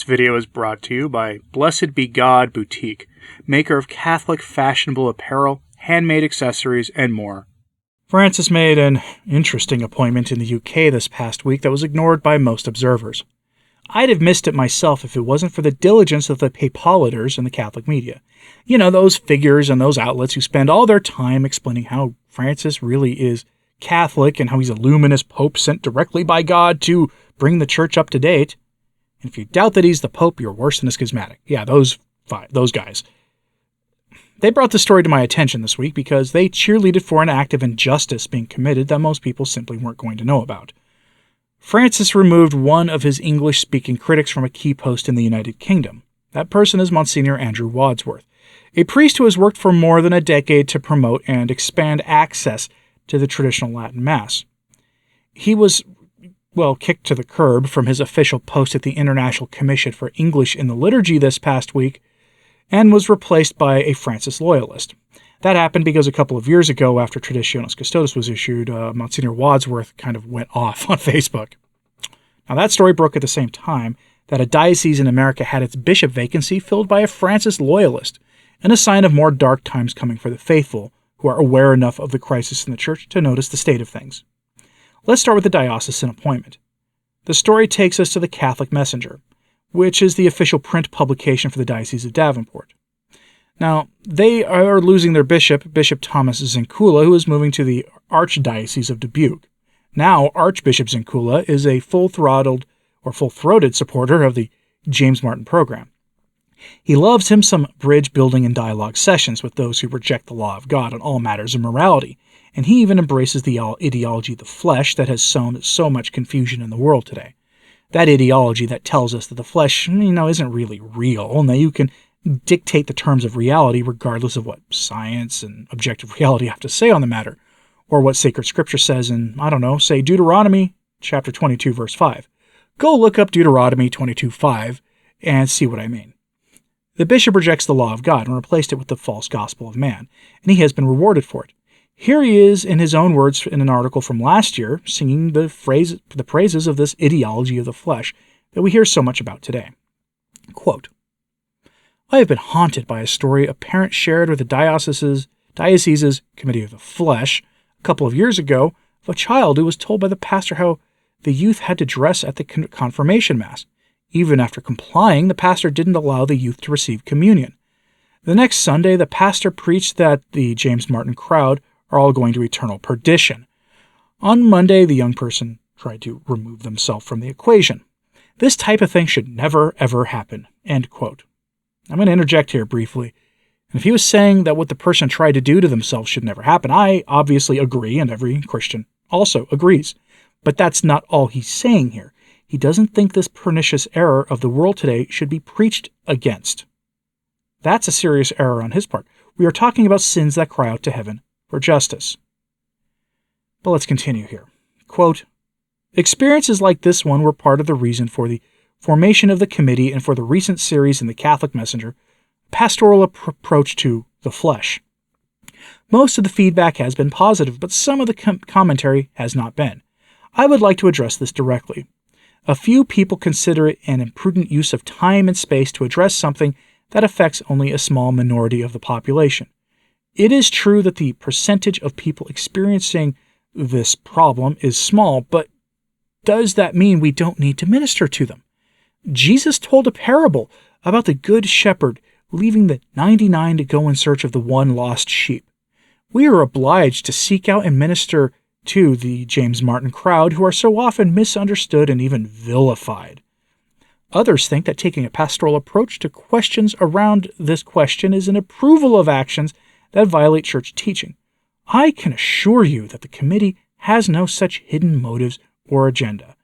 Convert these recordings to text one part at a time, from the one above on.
This video is brought to you by Blessed Be God Boutique, maker of Catholic fashionable apparel, handmade accessories, and more. Francis made an interesting appointment in the UK this past week that was ignored by most observers. I'd have missed it myself if it wasn't for the diligence of the papolaters in the Catholic media. You know, those figures and those outlets who spend all their time explaining how Francis really is Catholic and how he's a luminous pope sent directly by God to bring the church up to date. And if you doubt that he's the pope, you're worse than a schismatic. Yeah, those guys. They brought the story to my attention this week because they cheerleaded for an act of injustice being committed that most people simply weren't going to know about. Francis removed one of his English-speaking critics from a key post in the United Kingdom. That person is Monsignor Andrew Wadsworth, a priest who has worked for more than a decade to promote and expand access to the traditional Latin Mass. He was, kicked to the curb from his official post at the International Commission for English in the Liturgy this past week and was replaced by a Francis loyalist. That happened because a couple of years ago, after Traditionis Custodes was issued, Monsignor Wadsworth kind of went off on Facebook. Now, that story broke at the same time that a diocese in America had its bishop vacancy filled by a Francis loyalist, and a sign of more dark times coming for the faithful, who are aware enough of the crisis in the church to notice the state of things. Let's start with the diocesan appointment. The story takes us to the Catholic Messenger, which is the official print publication for the Diocese of Davenport. Now, they are losing their bishop, Bishop Thomas Zinkula, who is moving to the Archdiocese of Dubuque. Now, Archbishop Zinkula is a full-throated supporter of the James Martin program. He loves him some bridge-building and dialogue sessions with those who reject the law of God on all matters of morality, and he even embraces the ideology of the flesh that has sown so much confusion in the world today. That ideology that tells us that the flesh, isn't really real, and that you can dictate the terms of reality regardless of what science and objective reality have to say on the matter, or what sacred scripture says in, say Deuteronomy chapter 22, verse 5. Go look up Deuteronomy 22:5 and see what I mean. The bishop rejects the law of God and replaced it with the false gospel of man, and he has been rewarded for it. Here he is, in his own words in an article from last year, singing the praises of this ideology of the flesh that we hear so much about today. Quote, I have been haunted by a story a parent shared with the diocese's Committee of the Flesh a couple of years ago of a child who was told by the pastor how the youth had to dress at the confirmation mass. Even after complying, the pastor didn't allow the youth to receive communion. The next Sunday, the pastor preached that the James Martin crowd are all going to eternal perdition. On Monday, the young person tried to remove themselves from the equation. This type of thing should never, ever happen. End quote. I'm going to interject here briefly. And if he was saying that what the person tried to do to themselves should never happen, I obviously agree, and every Christian also agrees. But that's not all he's saying here. He doesn't think this pernicious error of the world today should be preached against. That's a serious error on his part. We are talking about sins that cry out to heaven for justice. But let's continue here. Quote, experiences like this one were part of the reason for the formation of the committee and for the recent series in the Catholic Messenger, Pastoral Approach to the Flesh. Most of the feedback has been positive, but some of the commentary has not been. I would like to address this directly. A few people consider it an imprudent use of time and space to address something that affects only a small minority of the population. It is true that the percentage of people experiencing this problem is small, but does that mean we don't need to minister to them? Jesus told a parable about the good shepherd leaving the 99 to go in search of the one lost sheep. We are obliged to seek out and minister to the James Martin crowd who are so often misunderstood and even vilified. Others think that taking a pastoral approach to questions around this question is an approval of actions that violate church teaching. I can assure you that the committee has no such hidden motives or agenda.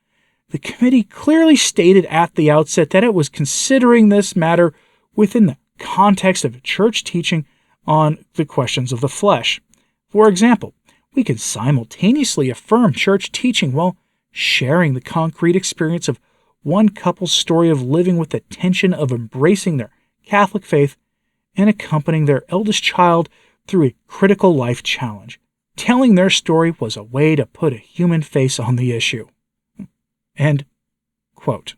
The committee clearly stated at the outset that it was considering this matter within the context of church teaching on the questions of the flesh. For example, we can simultaneously affirm church teaching while sharing the concrete experience of one couple's story of living with the tension of embracing their Catholic faith and accompanying their eldest child through a critical life challenge. Telling their story was a way to put a human face on the issue. End quote.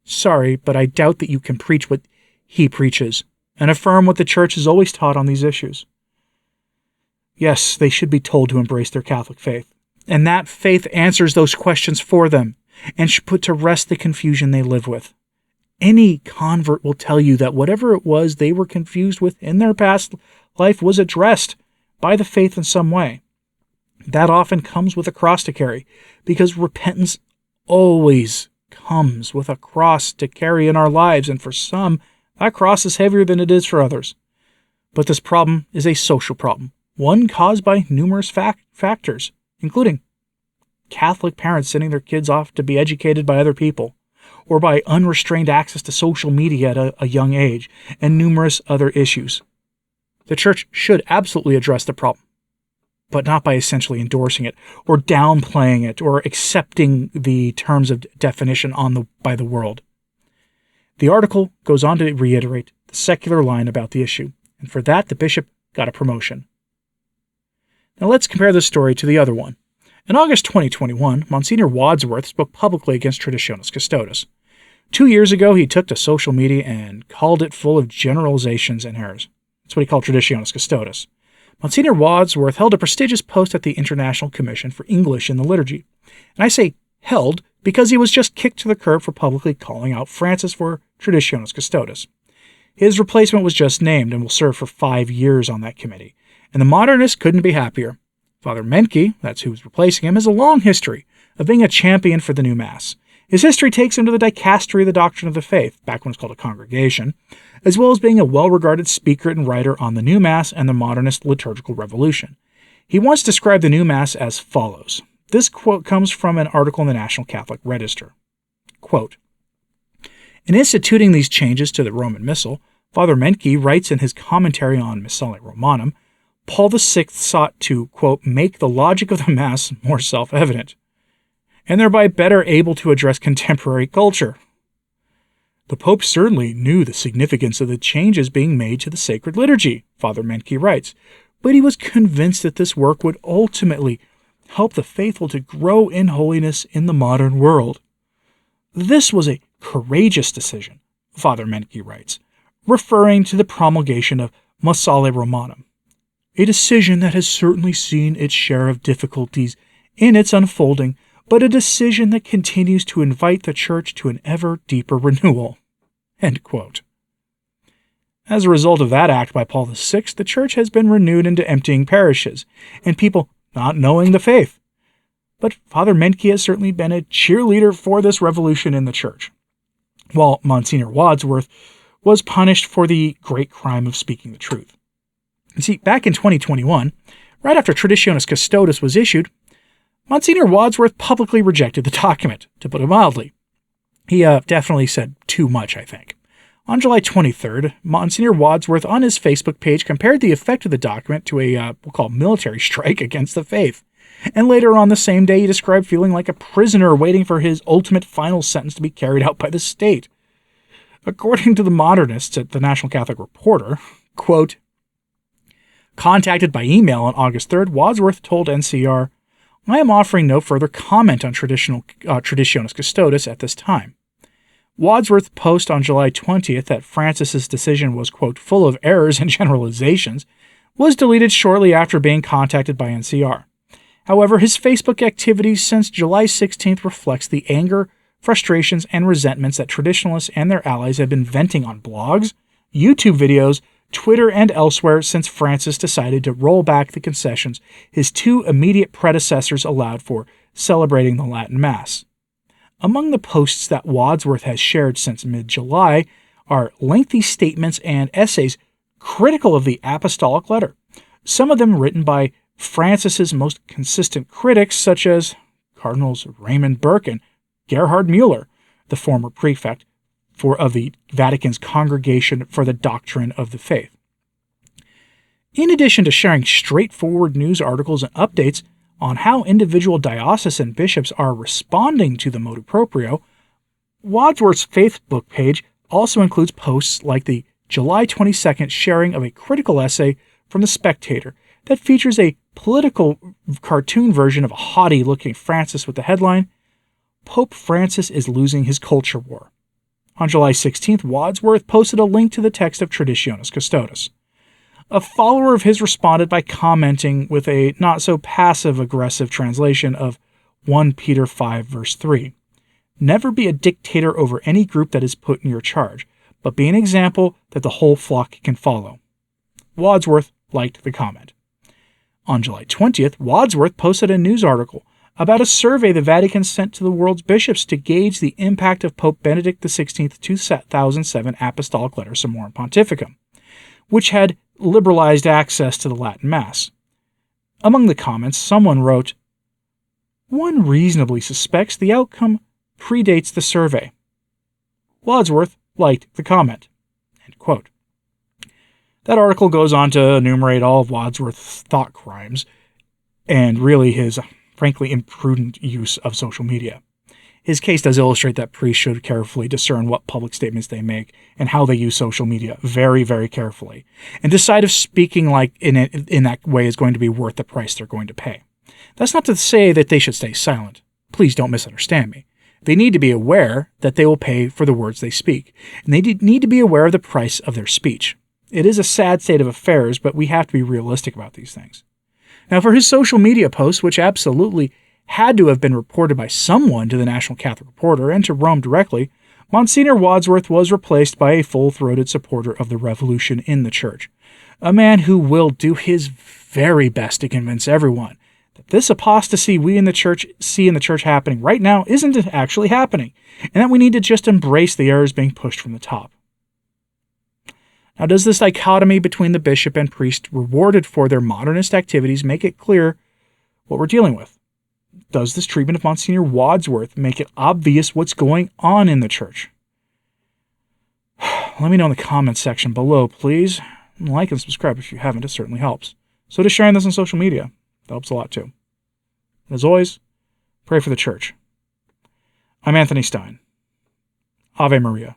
Sorry, but I doubt that you can preach what he preaches and affirm what the Church has always taught on these issues. Yes, they should be told to embrace their Catholic faith, and that faith answers those questions for them and should put to rest the confusion they live with. Any convert will tell you that whatever it was they were confused with in their past life was addressed by the faith in some way. That often comes with a cross to carry, because repentance always comes with a cross to carry in our lives, and for some, that cross is heavier than it is for others. But this problem is a social problem, one caused by numerous factors, including Catholic parents sending their kids off to be educated by other people, or by unrestrained access to social media at a young age, and numerous other issues. The Church should absolutely address the problem, but not by essentially endorsing it, or downplaying it, or accepting the terms of definition by the world. The article goes on to reiterate the secular line about the issue, and for that the bishop got a promotion. Now let's compare this story to the other one. In August 2021, Monsignor Wadsworth spoke publicly against Traditionis Custodes. 2 years ago, he took to social media and called it full of generalizations and errors. That's what he called Traditionis Custodes. Monsignor Wadsworth held a prestigious post at the International Commission for English in the Liturgy. And I say held because he was just kicked to the curb for publicly calling out Francis for Traditionis Custodes. His replacement was just named and will serve for 5 years on that committee. And the modernists couldn't be happier. Father Menke, that's who was replacing him, has a long history of being a champion for the new Mass. His history takes him to the dicastery of the doctrine of the faith, back when it was called a congregation, as well as being a well-regarded speaker and writer on the new Mass and the modernist liturgical revolution. He once described the new Mass as follows. This quote comes from an article in the National Catholic Register. Quote, in instituting these changes to the Roman Missal, Father Menke writes in his commentary on Missale Romanum, Paul VI sought to, quote, make the logic of the Mass more self-evident, and thereby better able to address contemporary culture. The Pope certainly knew the significance of the changes being made to the sacred liturgy, Father Menke writes, but he was convinced that this work would ultimately help the faithful to grow in holiness in the modern world. This was a courageous decision, Father Menke writes, referring to the promulgation of Missale Romanum. A decision that has certainly seen its share of difficulties in its unfolding, but a decision that continues to invite the Church to an ever deeper renewal. End quote. As a result of that act by Paul VI, the Church has been renewed into emptying parishes, and people not knowing the faith. But Father Menke has certainly been a cheerleader for this revolution in the Church, while Monsignor Wadsworth was punished for the great crime of speaking the truth. You see, back in 2021, right after Traditionis Custodes was issued, Monsignor Wadsworth publicly rejected the document, to put it mildly. He definitely said too much, I think. On July 23rd, Monsignor Wadsworth on his Facebook page compared the effect of the document to a, we'll call military strike against the faith. And later on the same day, he described feeling like a prisoner waiting for his ultimate final sentence to be carried out by the state. According to the modernists at the National Catholic Reporter, quote, contacted by email on August 3rd, Wadsworth told NCR, I am offering no further comment on Traditionis Custodes at this time. Wadsworth posted on July 20th that Francis's decision was, quote, full of errors and generalizations, was deleted shortly after being contacted by NCR. However, his Facebook activity since July 16th reflects the anger, frustrations, and resentments that traditionalists and their allies have been venting on blogs, YouTube videos, Twitter, and elsewhere since Francis decided to roll back the concessions his two immediate predecessors allowed for celebrating the Latin Mass. Among the posts that Wadsworth has shared since mid-July are lengthy statements and essays critical of the apostolic letter, some of them written by Francis's most consistent critics, such as Cardinals Raymond Burke and Gerhard Müller, the former prefect of the Vatican's Congregation for the Doctrine of the Faith. In addition to sharing straightforward news articles and updates on how individual diocesan bishops are responding to the motu proprio, Wadsworth's Facebook page also includes posts like the July 22nd sharing of a critical essay from The Spectator that features a political cartoon version of a haughty-looking Francis with the headline, Pope Francis is losing his culture war. On July 16th, Wadsworth posted a link to the text of Traditionis Custodes. A follower of his responded by commenting with a not-so-passive-aggressive translation of 1 Peter 5, verse 3. Never be a dictator over any group that is put in your charge, but be an example that the whole flock can follow. Wadsworth liked the comment. On July 20th, Wadsworth posted a news article about a survey the Vatican sent to the world's bishops to gauge the impact of Pope Benedict XVI's 2007 Apostolic Letter Summorum Pontificum, which had liberalized access to the Latin Mass. Among the comments, someone wrote, "One reasonably suspects the outcome predates the survey." Wadsworth liked the comment. End quote. That article goes on to enumerate all of Wadsworth's thought crimes and really his, frankly, imprudent use of social media. His case does illustrate that priests should carefully discern what public statements they make and how they use social media very, very carefully, and decide if speaking like in that way is going to be worth the price they're going to pay. That's not to say that they should stay silent. Please don't misunderstand me. They need to be aware that they will pay for the words they speak, and they need to be aware of the price of their speech. It is a sad state of affairs, but we have to be realistic about these things. Now, for his social media posts, which absolutely had to have been reported by someone to the National Catholic Reporter and to Rome directly, Monsignor Wadsworth was replaced by a full-throated supporter of the revolution in the Church, a man who will do his very best to convince everyone that this apostasy we in the Church see in the Church happening right now isn't actually happening, and that we need to just embrace the errors being pushed from the top. Now, does this dichotomy between the bishop and priest rewarded for their modernist activities make it clear what we're dealing with? Does this treatment of Monsignor Wadsworth make it obvious what's going on in the Church? Let me know in the comments section below, please. Like and subscribe if you haven't, it certainly helps. So does sharing this on social media. That helps a lot too. And as always, pray for the Church. I'm Anthony Stine. Ave Maria.